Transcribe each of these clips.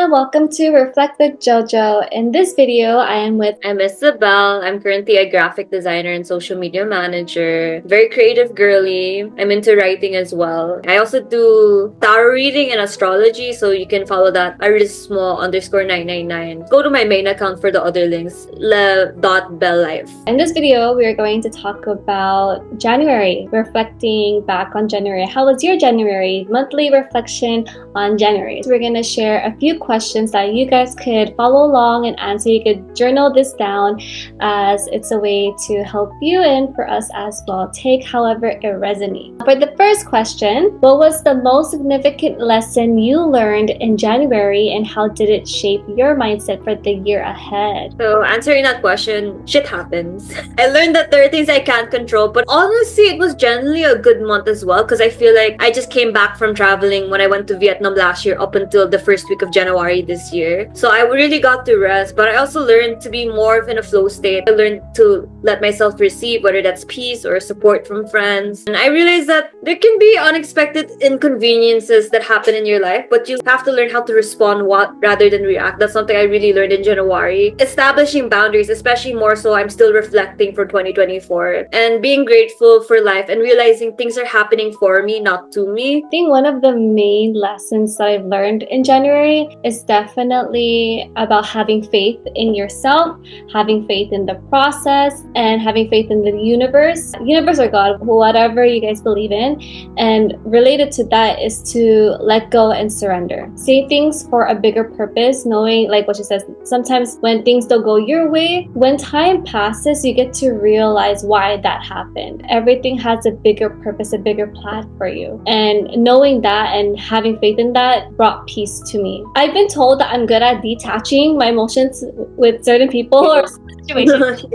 everyone, welcome to Reflect with JoJo. In this video, I'm Isabel. I'm currently a graphic designer and social media manager. Very creative girly. I'm into writing as well. I also do tarot reading and astrology, so you can follow that @irismall_999. Go to my main account for the other links, _belllife. In this video, we are going to talk about January, reflecting back on January. How was your January? Monthly reflection on January. So we're going to share a few questions that you guys could follow along and answer. You could journal this down as it's a way to help you and for us as well. Take however it resonates. For the first question, what was the most significant lesson you learned in January and how did it shape your mindset for the year ahead? So answering that question, shit happens. I learned that there are things I can't control, but honestly, it was generally a good month as well because I feel like I just came back from traveling when I went to Vietnam last year up until the first week of January this year. So I really got to rest, but I also learned to be more in a flow state. I learned to let myself receive, whether that's peace or support from friends. And I realized that there can be unexpected inconveniences that happen in your life, but you have to learn how to respond rather than react. That's something I really learned in January. Establishing boundaries, especially more so, I'm still reflecting for 2024 and being grateful for life and realizing things are happening for me, not to me. I think one of the main lessons that I've learned in January is definitely about having faith in yourself, having faith in the process, and having faith in the universe or God, whatever you guys believe in. And related to that is to let go and surrender. See things for a bigger purpose, knowing, like what she says, sometimes when things don't go your way, when time passes, you get to realize why that happened. Everything has a bigger purpose, a bigger plan for you. And knowing that and having faith in that brought peace to me. I've been told that I'm good at detaching my emotions with certain people or situations.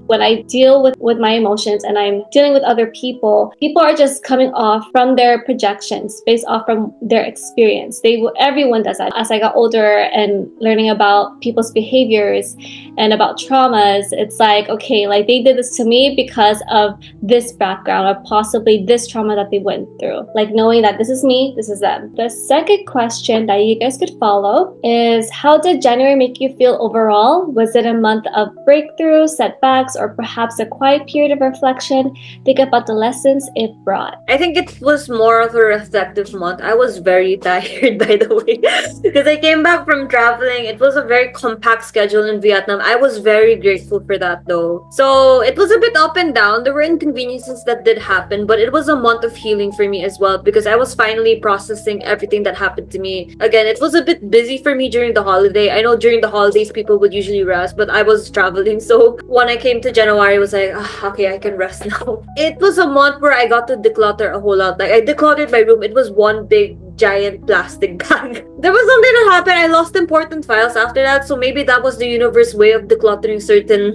When I deal with my emotions and I'm dealing with other people are just coming off from their projections based off from their experience. Everyone does that. As I got older and learning about people's behaviors and about traumas, it's like, okay, like they did this to me because of this background or possibly this trauma that they went through. Like knowing that this is me, this is them. The second question that you guys could follow is, how did January make you feel overall? Was it a month of breakthroughs, setbacks, or perhaps a quiet period of reflection? Think about the lessons it brought. I think it was more of a reflective month. I was very tired, by the way, because I came back from traveling. It was a very compact schedule in Vietnam. I was very grateful for that though. So it was a bit up and down. There were inconveniences that did happen, but it was a month of healing for me as well because I was finally processing everything that happened to me. Again, it was a bit busy for me during the holiday. I know during the holidays people would usually rest, but I was traveling. So when I came to January, I was like, okay, I can rest now. It was a month where I got to declutter a whole lot. Like I decluttered my room. It was one big giant plastic bag. There was something that happened. I lost important files after that, so maybe that was the universe's way of decluttering certain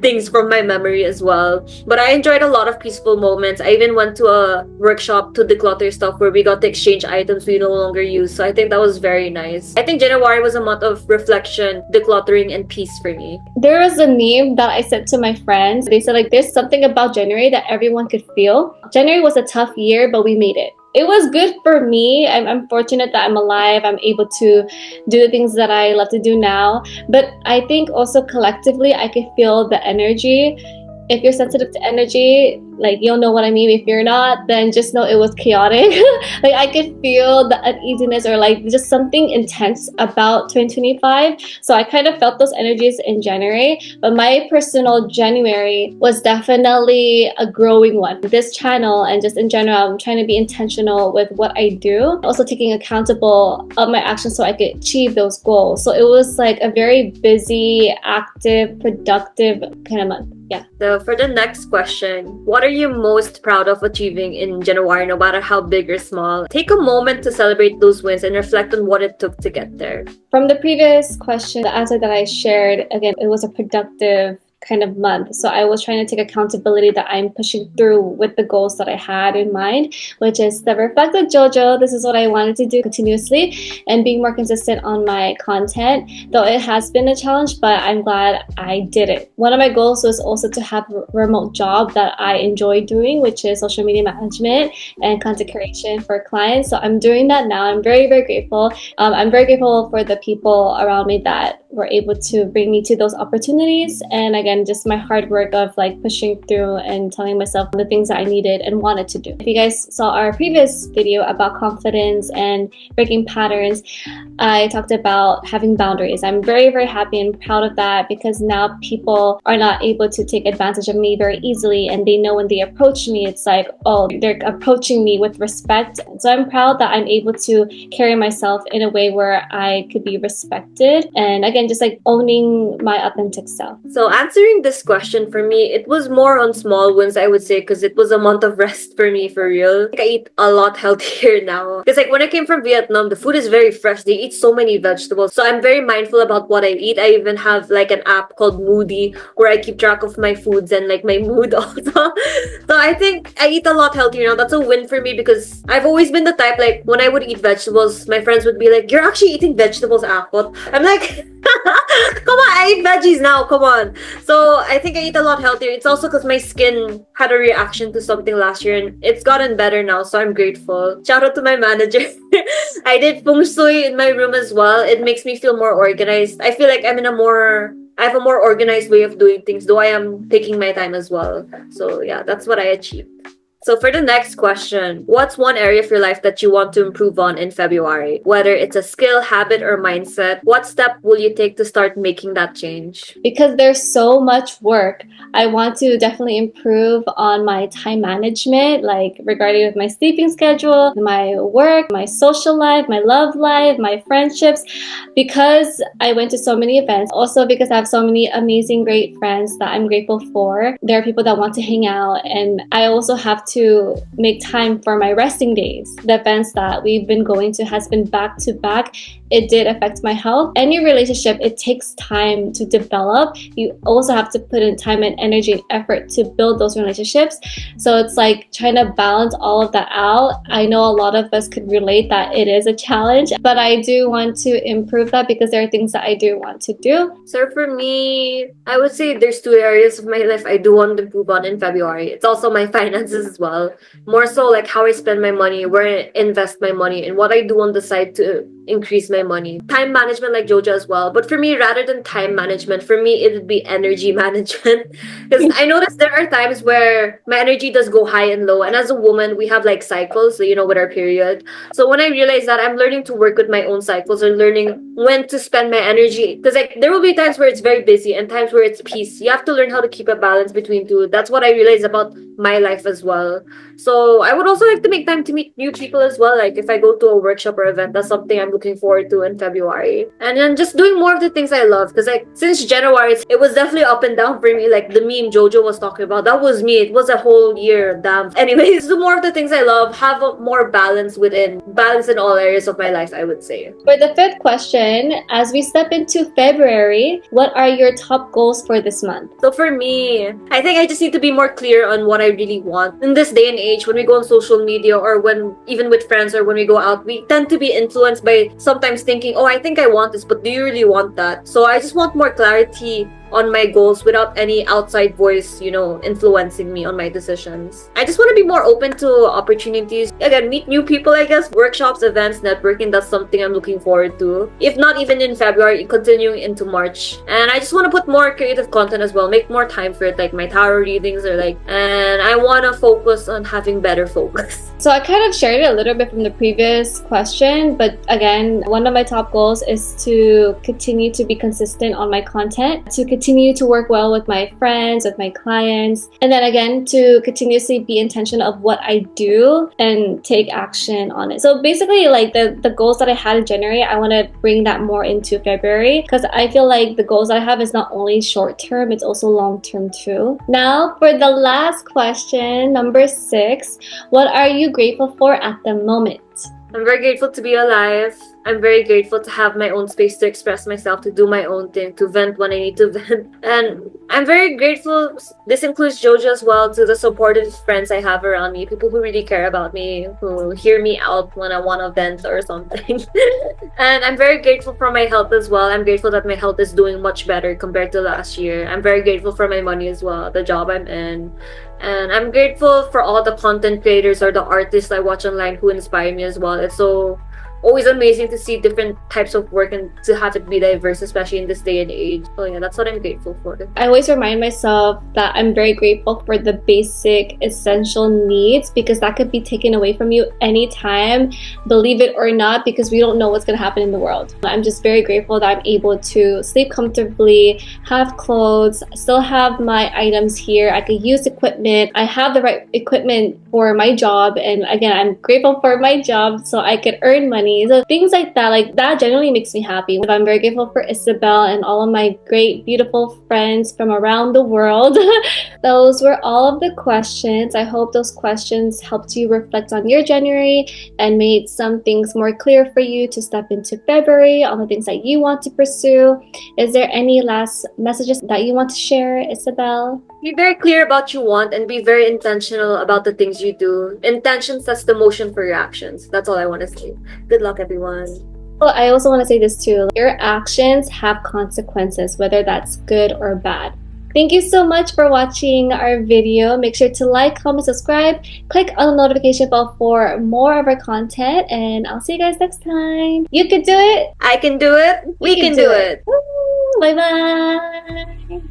things from my memory as well. But I enjoyed a lot of peaceful moments. I even went to a workshop to declutter stuff where we got to exchange items we no longer use. So I think that was very nice. I think January was a month of reflection, decluttering, and peace for me. There was a meme that I sent to my friends. They said like there's something about January that everyone could feel. January was a tough year, but we made it. It was good for me. I'm fortunate that I'm alive. I'm able to do the things that I love to do now. But I think also collectively, I could feel the energy. If you're sensitive to energy, like you'll know what I mean. If you're not, then just know it was chaotic. Like I could feel the uneasiness or like just something intense about 2025. So I kind of felt those energies in January. But my personal January was definitely a growing one. This channel and just in general, I'm trying to be intentional with what I do. Also taking accountable of my actions so I could achieve those goals. So it was like a very busy, active, productive kind of month. Yeah. So for the next question, what are you most proud of achieving in January, no matter how big or small? Take a moment to celebrate those wins and reflect on what it took to get there. From the previous question, the answer that I shared, again, it was a productive kind of month. So I was trying to take accountability that I'm pushing through with the goals that I had in mind, which is the reflective JoJo. This is what I wanted to do continuously and being more consistent on my content, though it has been a challenge, but I'm glad I did it. One of my goals was also to have a remote job that I enjoy doing, which is social media management and content creation for clients. So I'm doing that now. I'm very, very grateful. I'm very grateful for the people around me that were able to bring me to those opportunities. And again, just my hard work of like pushing through and telling myself the things that I needed and wanted to do. If you guys saw our previous video about confidence and breaking patterns, I talked about having boundaries. I'm very, very happy and proud of that because now people are not able to take advantage of me very easily, and they know when they approach me, it's like, oh, they're approaching me with respect. So I'm proud that I'm able to carry myself in a way where I could be respected, and again, just like owning my authentic self. So answering this question for me, it was more on small wins, I would say, because it was a month of rest for me, for real. I eat a lot healthier now. Because like when I came from Vietnam, the food is very fresh. They eat so many vegetables. So I'm very mindful about what I eat. I even have like an app called Moody where I keep track of my foods and like my mood also. So I think I eat a lot healthier now. That's a win for me because I've always been the type, like when I would eat vegetables, my friends would be like, you're actually eating vegetables, Akot. I'm like, come on, I eat veggies now, come on. So I think I eat a lot healthier. It's also because my skin had a reaction to something last year and it's gotten better now, so I'm grateful. Shout out to my manager. I did feng shui in my room as well. It makes me feel more organized. I feel like I have a more organized way of doing things, though I am taking my time as well. So yeah, that's what I achieved. So for the next question, what's one area of your life that you want to improve on in February? Whether it's a skill, habit, or mindset, what step will you take to start making that change? Because there's so much work, I want to definitely improve on my time management, like regarding with my sleeping schedule, my work, my social life, my love life, my friendships, because I went to so many events. Also because I have so many amazing, great friends that I'm grateful for. There are people that want to hang out, and I also have to make time for my resting days. The events that we've been going to has been back to back. It did affect my health. Any relationship, it takes time to develop. You also have to put in time and energy and effort to build those relationships. So it's like trying to balance all of that out. I know a lot of us could relate that it is a challenge, but I do want to improve that because there are things that I do want to do. So for me, I would say there's two areas of my life I do want to improve on in February. It's also my finances as well. More so like how I spend my money, where I invest my money, and what I do on the side to increase my money. Time management like Jojo as well. But for me, rather than time management, for me, it would be energy management. Because I noticed there are times where my energy does go high and low. And as a woman, we have like cycles, so, you know, with our period. So when I realized that, I'm learning to work with my own cycles and learning when to spend my energy. Because like there will be times where it's very busy and times where it's peace. You have to learn how to keep a balance between two. That's what I realized about my life as well. So I would also like to make time to meet new people as well. Like if I go to a workshop or event, that's something I'm looking forward to in February. And then just doing more of the things I love. Because like since January, it was definitely up and down for me. Like the meme Jojo was talking about, that was me. It was a whole year, damn. Anyways, do more of the things I love. Have a more balance in all areas of my life, I would say. For the fifth question, as we step into February, what are your top goals for this month? So for me, I think I just need to be more clear on what I really want. In this day and age, when we go on social media or when even with friends or when we go out, we tend to be influenced by sometimes thinking, oh, I think I want this, but do you really want that? So I just want more clarity on my goals without any outside voice, you know, influencing me on my decisions. I just want to be more open to opportunities. Again, meet new people, I guess. Workshops, events, networking, that's something I'm looking forward to. If not even in February, continuing into March. And I just want to put more creative content as well, make more time for it, like my tarot readings or like, and I want to focus on having better focus. So I kind of shared it a little bit from the previous question, but again, one of my top goals is to continue to be consistent on my content, to continue to work well with my friends, with my clients, and then again, to continuously be intentional of what I do and take action on it. So basically, like the goals that I had in January, I want to bring that more into February because I feel like the goals that I have is not only short term, it's also long term too. Now, for the last question, number 6, what are you grateful for at the moment? I'm very grateful to be alive. I'm very grateful to have my own space to express myself, to do my own thing, to vent when I need to vent. And I'm very grateful, this includes Jojo as well, to the supportive friends I have around me, people who really care about me, who hear me out when I want to vent or something. And I'm very grateful for my health as well. I'm grateful that my health is doing much better compared to last year. I'm very grateful for my money as well, the job I'm in. And I'm grateful for all the content creators or the artists I watch online who inspire me as well. It's so always amazing to see different types of work and to have it be diverse, especially in this day and age. So yeah, that's what I'm grateful for. I always remind myself that I'm very grateful for the basic essential needs, because that could be taken away from you anytime, believe it or not, because we don't know what's going to happen in the world. I'm just very grateful that I'm able to sleep comfortably, have clothes, still have my items here. I could use equipment. I have the right equipment for my job, and again, I'm grateful for my job so I could earn money. So things like that generally makes me happy. I'm very grateful for Isabel and all of my great, beautiful friends from around the world. Those were all of the questions. I hope those questions helped you reflect on your January and made some things more clear for you to step into February, all the things that you want to pursue. Is there any last messages that you want to share, Isabel? Be very clear about what you want and be very intentional about the things you do. Intention sets the motion for your actions. That's all I want to say. Good luck, everyone. Well, I also want to say this too. Your actions have consequences, whether that's good or bad. Thank you so much for watching our video. Make sure to like, comment, subscribe, click on the notification bell for more of our content, and I'll see you guys next time. You can do it. I can do it. We can do it. Bye-bye.